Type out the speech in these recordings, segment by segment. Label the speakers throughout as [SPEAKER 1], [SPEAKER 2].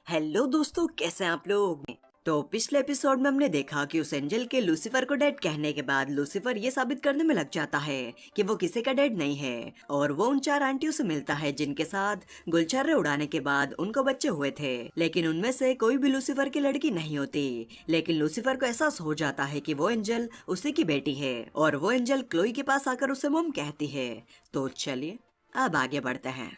[SPEAKER 1] Hello दोस्तों, कैसे हैं आप लोग। तो पिछले एपिसोड में हमने देखा कि उस एंजल के लूसीफर को डैड कहने के बाद लूसीफर ये साबित करने में लग जाता है कि वो किसी का डैड नहीं है और वो उन 4 आंटियों से मिलता है जिनके साथ गुलछर्रे उड़ाने के बाद उनको बच्चे हुए थे। लेकिन उनमें से कोई भी लूसीफर की लड़की नहीं होती। लेकिन लूसीफर को एहसास हो जाता है कि वो एंजल उसी की बेटी है और वो एंजल क्लोई के पास आकर उसे मॉम कहती है। तो चलिए अब आगे बढ़ते हैं।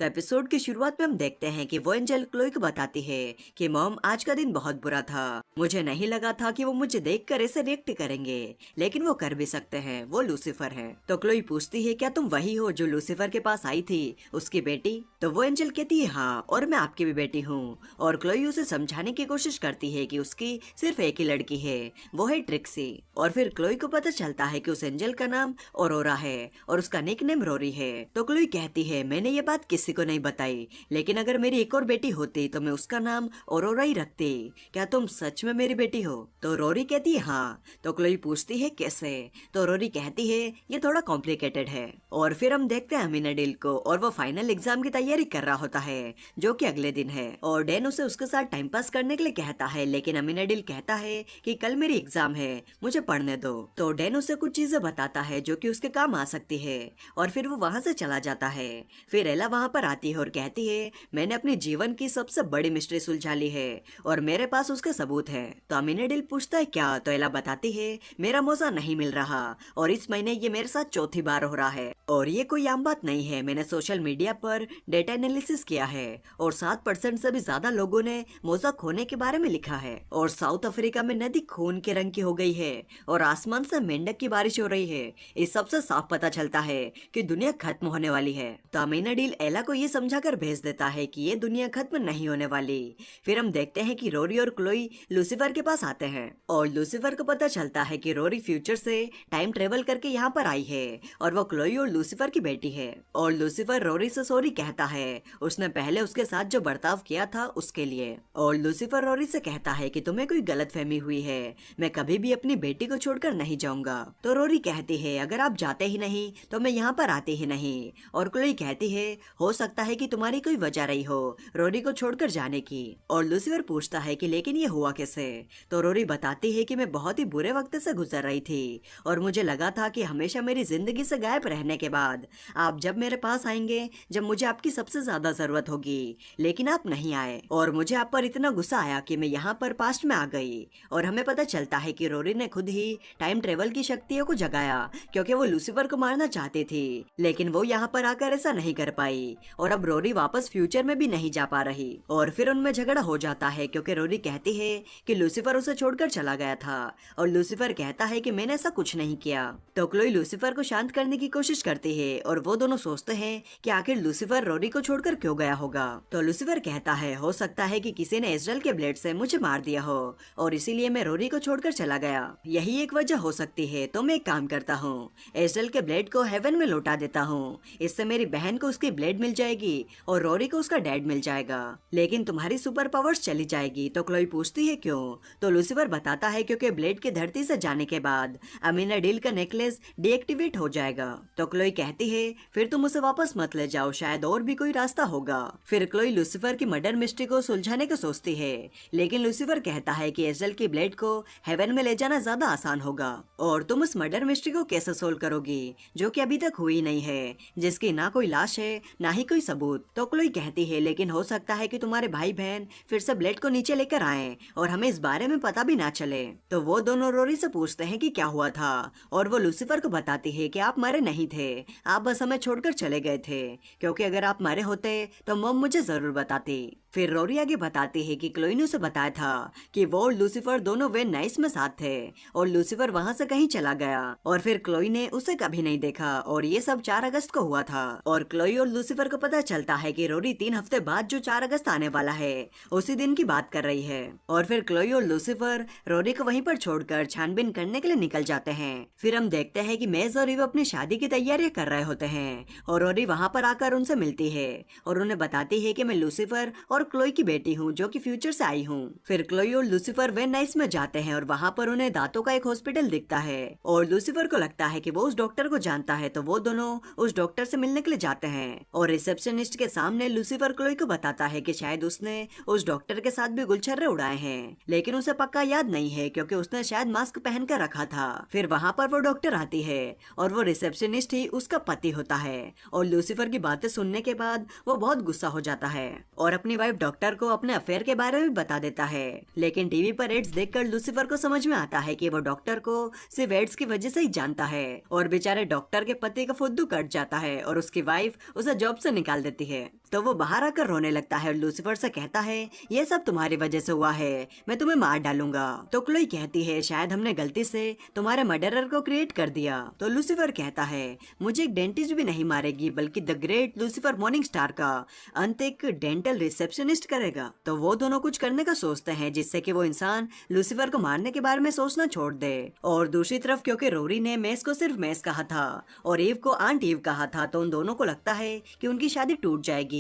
[SPEAKER 1] तो एपिसोड की शुरुआत में हम देखते हैं कि वो एंजल क्लोई को बताती है कि मॉम, आज का दिन बहुत बुरा था। मुझे नहीं लगा था कि वो मुझे देखकर ऐसे रिएक्ट करेंगे, लेकिन वो कर भी सकते हैं, वो लूसीफर है। तो क्लोई पूछती है, क्या तुम वही हो जो लूसीफर के पास आई थी, उसकी बेटी? तो वो एंजल कहती है, हाँ, और मैं आपकी भी बेटी हूँ। और क्लोई उसे समझाने की कोशिश करती है कि उसकी सिर्फ एक ही लड़की है, वो है ट्रिक्सी। और फिर क्लोई को पता चलता है कि उस एंजल का नाम औरोरा है और उसका निकनेम रोरी है। तो क्लोई कहती है, मैंने ये बात किसी को नहीं बताई, लेकिन अगर मेरी एक और बेटी होती तो मैं उसका नाम औरोरा ही रखती। क्या तुम सच में मेरी बेटी हो? तो रोरी कहती है, हाँ। तो क्लोई पूछती है, कैसे? तो रोरी कहती है, ये थोड़ा कॉम्प्लिकेटेड है। और फिर हम देखते हैं अमीनाडिल को, और वो फाइनल एग्जाम की तैयारी कर रहा होता है जो कि अगले दिन है। और डैन उसे उसके साथ टाइम पास करने के लिए कहता है, लेकिन अमीनाडिल कहता है कि कल मेरी एग्जाम है, मुझे पढ़ने दो। तो डैन उसे कुछ चीजें बताता है जो कि उसके काम आ सकती है और फिर वो वहाँ से चला जाता है। फिर एला वहाँ पर आती है और कहती है, मैंने अपने जीवन की सबसे बड़ी मिस्ट्री सुलझा ली है और मेरे पास उसके सबूत है। तो अमीनाडिल पूछता है, क्या? तो एला बताती है, मेरा मौका नहीं मिल रहा और इस महीने ये मेरे साथ चौथी बार हो रहा है और ये कोई आम बात नहीं है। मैंने सोशल मीडिया पर डेटा एनालिसिस किया है और 7% से भी ज्यादा लोगों ने मोजा खोने के बारे में लिखा है और साउथ अफ्रीका में नदी खून के रंग की हो गई है और आसमान से मेंढक की बारिश हो रही है। इस सबसे साफ पता चलता है कि दुनिया खत्म होने वाली है। तो अमीनाडिल एला को ये समझाकर भेज देता है कि ये दुनिया खत्म नहीं होने वाली। फिर हम देखते हैं कि रोरी और क्लोई लूसीफर के पास आते हैं और लूसीफर को पता चलता है कि रोरी फ्यूचर से टाइम ट्रेवल करके यहाँ पर आई है और वो क्लोई और लूसीफर की बेटी है। और लूसीफर रोरी से सॉरी कहता है, उसने पहले उसके साथ जो बर्ताव किया था उसके लिए। और लूसीफर रोरी से कहता है कि तुम्हें कोई गलतफहमी हुई है, मैं कभी भी अपनी बेटी को छोड़कर नहीं जाऊंगा। तो रोरी कहती है, अगर आप जाते ही नहीं तो मैं यहाँ पर आती ही नहीं। और क्लोई कहती है, हो सकता है कि तुम्हारी कोई वजह रही हो रोरी को छोड़कर जाने की। और लूसीफर पूछता है कि लेकिन ये हुआ कैसे? तो रोरी बताती है कि मैं बहुत ही बुरे वक्त से गुजर रही थी और मुझे लगा था कि हमेशा मेरी जिंदगी से गायब रहने के बाद आप जब मेरे पास आएंगे जब मुझे आपकी सबसे ज्यादा जरूरत होगी, लेकिन आप नहीं आए और मुझे आप पर इतना गुस्सा आया कि मैं यहाँ पर पास्ट में आ गई। और हमें पता चलता है कि रोरी ने खुद ही टाइम ट्रेवल की शक्तियों को जगाया क्योंकि वो लूसीफर को मारना चाहती थी, लेकिन वो यहाँ पर आकर ऐसा नहीं कर पाई और अब रोरी वापस फ्यूचर में भी नहीं जा पा रही। और फिर उनमें झगड़ा हो जाता है क्योंकि रोरी कहती है कि लूसीफर उसे छोड़कर चला गया था और लूसीफर कहता है कि मैंने ऐसा कुछ नहीं किया। तो क्लोई लूसीफर को शांत करने की कोशिश करती है और वो दोनों सोचते हैं कि आखिर लूसीफर रोरी को छोड़कर क्यों गया होगा। तो लूसीफर कहता है, हो सकता है कि किसी ने इजराइल के ब्लेड से मुझे मार दिया हो और इसीलिए मैं रोरी को छोड़कर चला गया, यही एक वजह हो सकती है। तो मैं एक काम करता हूँ, इजराइल के ब्लेड को हेवन में लौटा देता हूँ, इससे मेरी बहन को उसकी ब्लेड मिल जाएगी और रोरी को उसका डैड मिल जाएगा, लेकिन तुम्हारी सुपर पावर्स चली जाएगी। तो क्लोई पूछती है, क्यों? तो लूसीफर बताता है, क्योंकि ब्लेड के धरती से जाने के बाद अमीनाडिल का नेकलेस डीएक्टिवेट हो जाएगा। तो क्लोई कहती है, फिर तुम उसे वापस मत ले जाओ, शायद और भी कोई रास्ता होगा। फिर क्लोई लूसीफर की मर्डर मिस्ट्री को सुलझाने को सोचती है, लेकिन लूसीफर कहता है कि एजल की ब्लेड को हेवन में ले जाना ज्यादा आसान होगा और तुम उस मर्डर मिस्ट्री को कैसे सोल्व करोगी जो कि अभी तक हुई नहीं है, जिसकी ना कोई लाश है ना ही कोई सबूत। तो क्लोई कहती है, लेकिन हो सकता है कि तुम्हारे भाई बहन फिर से ब्लेड को नीचे लेकर आए और हमें इस बारे में पता भी ना चले। तो वो दोनों रोरी से पूछते हैं कि क्या हुआ था और वो लूसीफर को बताती है कि आप मरे नहीं थे, आप बस हमें छोड़कर चले गए थे, क्योंकि अगर आप मरे होते तो मॉम मुझे जरूर बताती। फिर रोरी आगे बताती है कि क्लोई ने उसे बताया था कि वो और लूसीफर दोनों वे नाइस में साथ थे और लूसीफर वहाँ से कहीं चला गया और फिर क्लोई ने उसे कभी नहीं देखा और ये सब 4 अगस्त को हुआ था। और क्लोई और लूसीफर लूसीफर को पता चलता है कि रोरी 3 हफ्ते बाद जो 4 अगस्त आने वाला है उसी दिन की बात कर रही है। और फिर क्लोई और लूसीफर रोरी को वहीं पर छोड़कर छानबीन करने के लिए निकल जाते हैं। फिर हम देखते हैं कि मेज और ईव अपनी शादी की तैयारियां कर रहे होते हैं और रोरी वहाँ पर आकर उनसे मिलती है और उन्हें बताती है कि मैं लूसीफर और क्लोई की बेटी हूँ जो कि फ्यूचर से आई हूँ। फिर क्लोई और लूसीफर वेन नाइस में जाते हैं और वहाँ पर उन्हें दांतों का एक हॉस्पिटल दिखता है और लूसीफर को लगता है कि वो उस डॉक्टर को जानता है, तो वो दोनों उस डॉक्टर से मिलने के लिए जाते हैं। और रिसेप्शनिस्ट के सामने लूसीफर क्लोई को बताता है कि शायद उसने उस डॉक्टर के साथ भी गुलछर्रे उड़ाए हैं, लेकिन उसे पक्का याद नहीं है क्योंकि उसने शायद मास्क पहन कर रखा था। फिर वहाँ पर वो डॉक्टर आती है और वो रिसेप्शनिस्ट ही उसका पति होता है और लूसीफर की बातें सुनने के बाद वो बहुत गुस्सा हो जाता है और अपनी वाइफ डॉक्टर को अपने अफेयर के बारे में बता देता है। लेकिन टीवी पर एड्स देखकर लूसीफर को समझ में आता है कि वो डॉक्टर को सिर्फ एड्स की वजह से ही जानता है और बेचारे डॉक्टर के पति का फुद्दू कट जाता है और उसकी वाइफ उसे जॉब से निकाल देती है। तो वो बाहर आकर रोने लगता है और लूसीफर से कहता है ये सब तुम्हारी वजह से हुआ है, मैं तुम्हें मार डालूंगा। तो क्लोई कहती है शायद हमने गलती से तुम्हारे मर्डरर को क्रिएट कर दिया। तो लूसीफर कहता है मुझे एक डेंटिस्ट भी नहीं मारेगी बल्कि the great Lucifer morning star का अंत एक डेंटल रिसेप्शनिस्ट करेगा। तो वो दोनों कुछ करने का सोचते हैं जिससे कि वो इंसान लूसीफर को मारने के बारे में सोचना छोड़ दे। और दूसरी तरफ क्योंकि रोरी ने मेस को सिर्फ मेस कहा था और ईव को आंट ईव कहा था, तो उन दोनों को लगता है कि उनकी शादी टूट जाएगी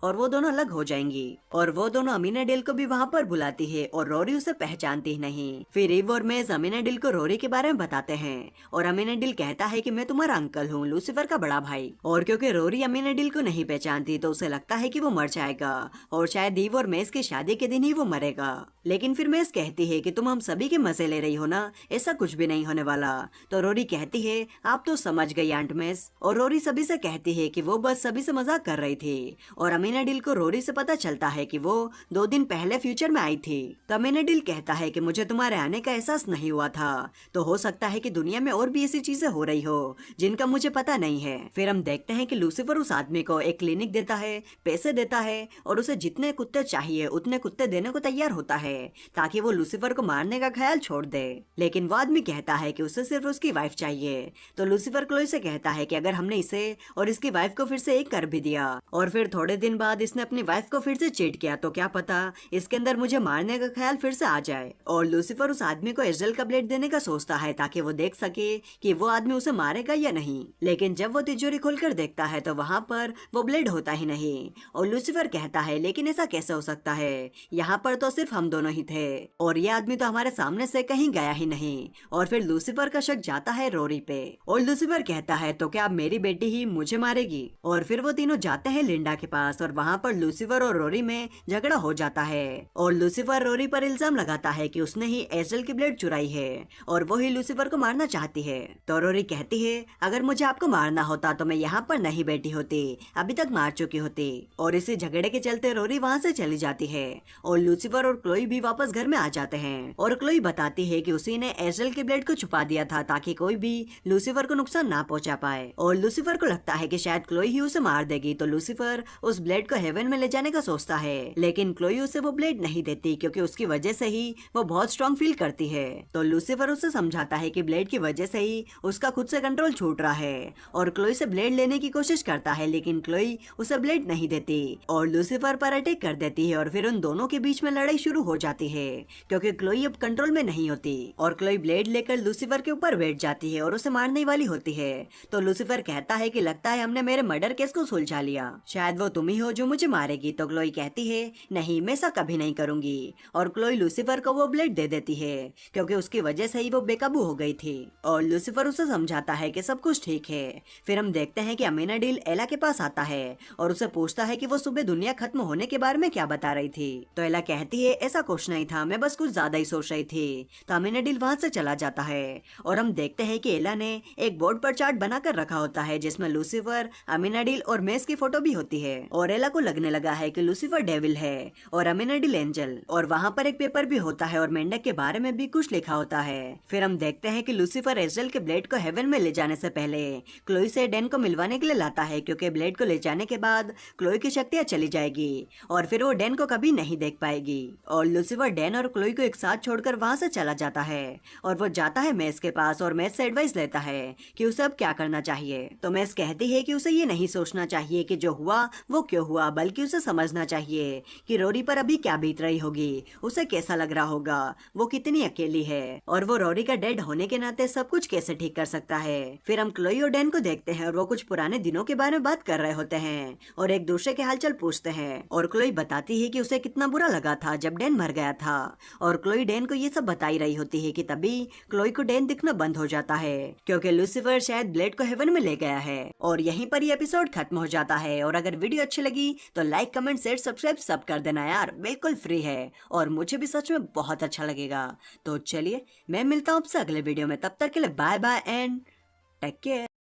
[SPEAKER 1] और वो दोनों अलग हो जाएंगी। और वो दोनों अमीनाडेल को भी वहाँ पर बुलाती है और रोरी उसे पहचानती ही नहीं। फिर ईव और मेज अमीनाडेल को रोरी के बारे में बताते हैं और अमीनाडेल कहता है कि मैं तुम्हारा अंकल हूँ, लूसीफर का बड़ा भाई। और क्योंकि रोरी अमीनाडेल को नहीं पहचानती तो उसे लगता है कि वो मर जाएगा और शायद ईव और मेज की शादी के दिन ही वो मरेगा। लेकिन फिर मेज कहती है कि तुम हम सभी के मजे ले रही हो ना, ऐसा कुछ भी नहीं होने वाला। तो रोरी कहती है आप तो समझ गई आंट मेज। और रोरी सभी से कहती है कि वो बस सभी से मजाक कर रही थी। और अमीनाडेल को रोरी से पता चलता है कि वो 2 दिन पहले फ्यूचर में आई थी। तो अमीनाडेल कहता है कि मुझे तुम्हारे आने का एहसास नहीं हुआ था, तो हो सकता है कि दुनिया में और भी ऐसी चीजें हो रही हो जिनका मुझे पता नहीं है। फिर हम देखते हैं कि लूसीफर उस आदमी को एक क्लिनिक देता है, पैसे देता है और उसे जितने कुत्ते चाहिए उतने कुत्ते देने को तैयार होता है ताकि वो लूसीफर को मारने का ख्याल छोड़ दे। लेकिन वो आदमी कहता है कि उसे सिर्फ उसकी वाइफ चाहिए। तो लूसीफर क्लोई से कहता है कि अगर हमने इसे और इसकी वाइफ को फिर से एक कर भी दिया और फिर थोड़े दिन बाद इसने अपनी वाइफ को फिर से चीट किया तो क्या पता इसके अंदर मुझे मारने का ख्याल फिर से आ जाए। और लूसीफर उस आदमी को एजल का ब्लेड देने का सोचता है ताकि वो देख सके कि वो आदमी उसे मारेगा या नहीं। लेकिन जब वो तिजोरी खोलकर देखता है तो वहाँ पर वो ब्लेड होता ही नहीं। और लूसीफर कहता है लेकिन ऐसा कैसे हो सकता है, यहाँ पर तो सिर्फ हम दोनों ही थे और ये आदमी तो हमारे सामने से कहीं गया ही नहीं। और फिर लूसीफर का शक जाता है रोरी पे और लूसीफर कहता है तो क्या अब मेरी बेटी ही मुझे मारेगी। और फिर वो तीनों जाते हैं लिंडा के पास और वहाँ पर लूसीफर और रोरी में झगड़ा हो जाता है और लूसीफर रोरी पर इल्जाम लगाता है कि उसने ही एजल की ब्लेड चुराई है और वो ही लूसीफर को मारना चाहती है। तो रोरी कहती है अगर मुझे आपको मारना होता तो मैं यहाँ पर नहीं बैठी होती, अभी तक मार चुकी होती। और इसी झगड़े के चलते रोरी वहाँ से चली जाती है और लूसीफर और क्लोई भी वापस घर में आ जाते हैं। और क्लोई बताती है कि उसी ने एजल के ब्लेड को छुपा दिया था ताकि कोई भी लूसीफर को नुकसान ना पहुंचा पाए। और लूसीफर को लगता है कि शायद क्लोई ही उसे मार देगी, तो लूसीफर उस ब्लेड को हेवन में ले जाने का सोचता है। लेकिन क्लोई उसे वो ब्लेड नहीं देती क्योंकि उसकी वजह से ही वो बहुत स्ट्रॉन्ग फील करती है। तो लूसीफर उसे समझाता है कि ब्लेड की वजह से ही उसका खुद से कंट्रोल छूट रहा है और क्लोई से ब्लेड लेने की कोशिश करता है, लेकिन क्लोई उसे ब्लेड नहीं देती और लूसीफर पर अटैक कर देती है। और फिर उन दोनों के बीच में लड़ाई शुरू हो जाती है क्योंकि क्लोई अब कंट्रोल में नहीं होती और क्लोई ब्लेड लेकर लूसीफर के ऊपर बैठ जाती है और उसे मारने वाली होती है। तो लूसीफर कहता है कि लगता है हमने मेरे मर्डर केस को सुलझा लिया, शायद वो तुम ही हो जो मुझे मारेगी। तो क्लोई कहती है नहीं, मैं ऐसा कभी नहीं करूंगी। और क्लोई लूसीफर को वो ब्लेड दे देती है क्योंकि उसकी वजह से ही वो बेकाबू हो गई थी। और लूसीफर उसे समझाता है कि सब कुछ ठीक है। फिर हम देखते हैं कि अमीनाडेल एला के पास आता है और उसे पूछता है कि वो सुबह दुनिया खत्म होने के बारे में क्या बता रही थी। तो एला कहती है ऐसा कुछ नहीं था, मैं बस कुछ ज्यादा ही सोच रही थी। तो अमीनाडेल वहाँ से चला जाता है और हम देखते हैं कि एला ने एक बोर्ड पर चार्ट बनाकर रखा होता है जिसमें लूसीफर, अमीनाडेल और मेस की फोटो भी होती है। और एला को लगने लगा है कि लूसीफर डेविल है और अमेनाडिल एंजल, और वहाँ पर एक पेपर भी होता है और मेंढक के बारे में भी कुछ लिखा होता है। फिर हम देखते हैं कि लूसीफर एजराइल के ब्लेड को हेवन में ले जाने से पहले क्लोई से डैन को मिलवाने के लिए लाता है, क्योंकि ब्लेड को ले जाने के बाद क्लोई की शक्तियाँ चली जाएगी और फिर वो डैन को कभी नहीं देख पाएगी। और लूसीफर डैन और क्लोई को एक साथ छोड़कर वहाँ से चला जाता है और वो जाता है मेस के पास और मेस से एडवाइस लेता है कि उसे अब क्या करना चाहिए। तो मेस कहती है कि उसे ये नहीं सोचना चाहिए कि जो हुआ वो क्यों हुआ, बल्कि उसे समझना चाहिए कि रोरी पर अभी क्या बीत रही होगी, उसे कैसा लग रहा होगा, वो कितनी अकेली है और वो रोरी का डेड होने के नाते सब कुछ कैसे ठीक कर सकता है। फिर हम क्लोई और डैन को देखते हैं और वो कुछ पुराने दिनों के बारे में बात कर रहे होते हैं और एक दूसरे के हालचाल पूछते हैं। और क्लोई बताती है कि उसे कितना बुरा लगा था जब डैन मर गया था, और क्लोई डैन को ये सब बताई रही होती है कि तभी क्लोई को डैन दिखना बंद हो जाता है, क्योंकि लूसीफर शायद ब्लेड को हेवन में ले गया है। और यहीं पर ये एपिसोड खत्म हो जाता है। और अगर वीडियो अच्छी लगी तो लाइक, कमेंट, शेयर, सब्सक्राइब सब कर देना यार, बिल्कुल फ्री है और मुझे भी सच में बहुत अच्छा लगेगा। तो चलिए मैं मिलता हूँ आपसे अगले वीडियो में, तब तक के लिए bye bye and take care.